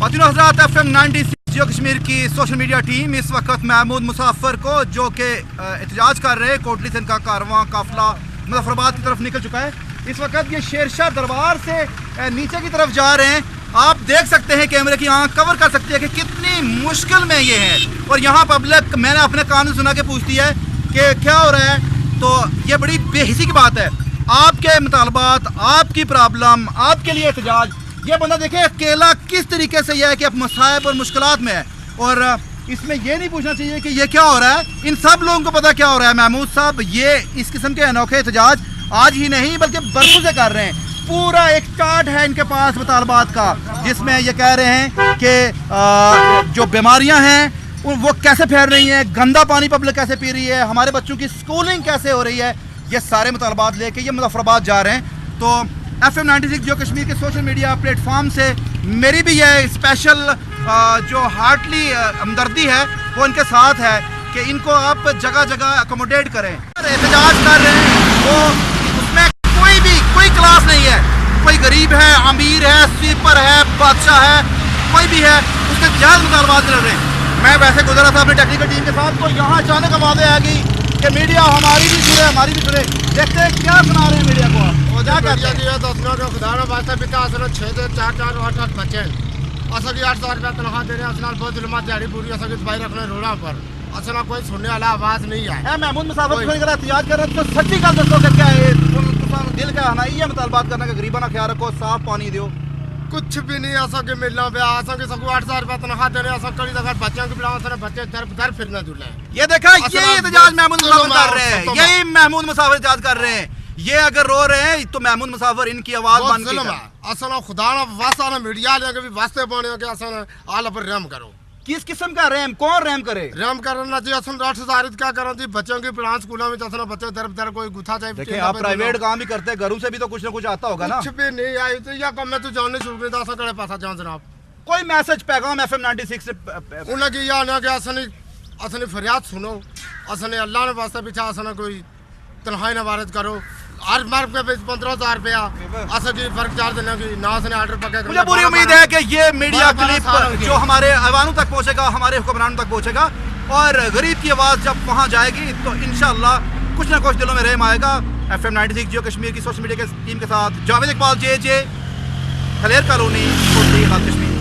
खातिन हज़रात FM 96 जियो कश्मीर की social media team इस वक्त महमूद मुसाफिर को जो कि एहतजाज कर रहे हैं कोटली से इनका कारवां काफिला मुजफ्फराबाद की तरफ निकल चुका है। इस वक्त ये शेरशाह दरबार से नीचे की तरफ जा रहे हैं। आप देख सकते हैं कैमरे की आंख कवर कर सकती है कि कितनी मुश्किल में ये है। और यहाँ पब्लिक मैंने अपने कान से सुना के पूछती है कि क्या हो रहा है, तो ये बड़ी बेहिसी की बात है। आपके मुतालबात, आपकी प्रॉब्लम, आपके लिए एहतजाज, ये बंदा देखे अकेला किस तरीके से यह है कि अब मसाइब और मुश्किलात में है। और इसमें यह नहीं पूछना चाहिए कि ये क्या हो रहा है, इन सब लोगों को पता क्या हो रहा है। महमूद साहब ये इस किस्म के अनोखे एहतजाज आज ही नहीं बल्कि बरसों से कर रहे हैं। पूरा एक चार्ट है इनके पास मुतालबात का, जिसमें ये कह रहे हैं कि जो बीमारियां हैं वो कैसे फैल रही हैं, गंदा पानी पब्लिक कैसे पी रही है, हमारे बच्चों की स्कूलिंग कैसे हो रही है। ये सारे मुतालबात लेके ये मुजफ्फराबाद जा रहे हैं। तो FM 96 जियो कश्मीर के सोशल मीडिया प्लेटफॉर्म से मेरी भी यह स्पेशल जो हार्टली हमदर्दी है वो इनके साथ है कि इनको आप जगह जगह अकोमोडेट करें। एहतजाज कर रहे हैं वो उसमें कोई क्लास नहीं है, कोई गरीब है, अमीर है, स्वीपर है, बादशाह है, कोई भी है, उससे जायज़ मुतालबात लड़ रहे हैं। मैं वैसे गुजरा था अपनी टेक्निकल टीम के साथ, तो यहाँ अचानक आवाज़ें आ गई कि मीडिया हमारी भी सुने, हमारी भी सुने। देखते हैं क्या सुना रहे हैं मीडिया को आप। क्या कहते हैं? खुदा वास्ते पिता असल 6-4-8 बच्चे असल 800 रुपया तनख्वाह दे रहे हैं। असल बहुत जुल्मात दिहाड़ी पूरी असल दवाई रखने रोड़ा पर असल कोई सुनने वाला आवाज़ नहीं है। महमूद मुसाफिर एहतजाज कर रहे, तो सच्ची गल दसो कि क्या है दिल का आना ये मुतालबात करना कि गरीबा ना ख्याल रखो, साफ पानी दो, कुछ भी नहीं असा के मिलना पे असा के सबको 800 रुपया तनख्वाह दे रहे हैं। असा कड़ी दफा बच्चों के बिना असल बच्चे दर फिरना जुले। ये देखा, यही एहतजाज महमूद मुसाफिर कर रहे हैं, यही महमूद मुसाफिर एहतजाज कर रहे हैं। ये अगर रो रहे हैं तो महमूद मुसाफिर इनकी आवाज बन के असल खुदा ना वास्ता ना मीडिया लेके भी वास्ते बने के असल आल पर रहम करो। किस किस्म का रहम, कौन रहम करे? रहम करना चाहिए असल 800 क्या करना चाहिए बच्चों की पढ़ान स्कूलों में असल बच्चे दर कोई गुथा चाहिए। देखिए आप प्राइवेट काम भी करते हैं, घरों से भी तो कुछ ना कुछ आता होगा ना। कुछ भी नहीं आई तो या कम में तो जानने शुरू कर असल कड़े पासा जान जनाब। कोई मैसेज पैगाम FM 96 से उन्हें की या ना कि असल फरियाद सुनो, असल अल्लाह ने वास्ते पीछा असल कोई तनख्वाही ना वारद करो। हर मार्ग पे 15,000 रुपया असल की फर्क चार्ज देने की ना उसने ऑर्डर पकड़। मुझे पूरी उम्मीद है कि ये मीडिया क्लिप जो हमारे अवानों तक पहुंचेगा, हमारे हुक्मरानों तक पहुंचेगा और गरीब की आवाज़ जब वहां जाएगी तो इंशाअल्लाह कुछ ना कुछ दिलों में रहम आएगा। FM 96 जियो कश्मीर की सोशल मीडिया की टीम के साथ जावेद इकबाल, JJ, खलेर कॉलोनी, कोटली, कश्मीर।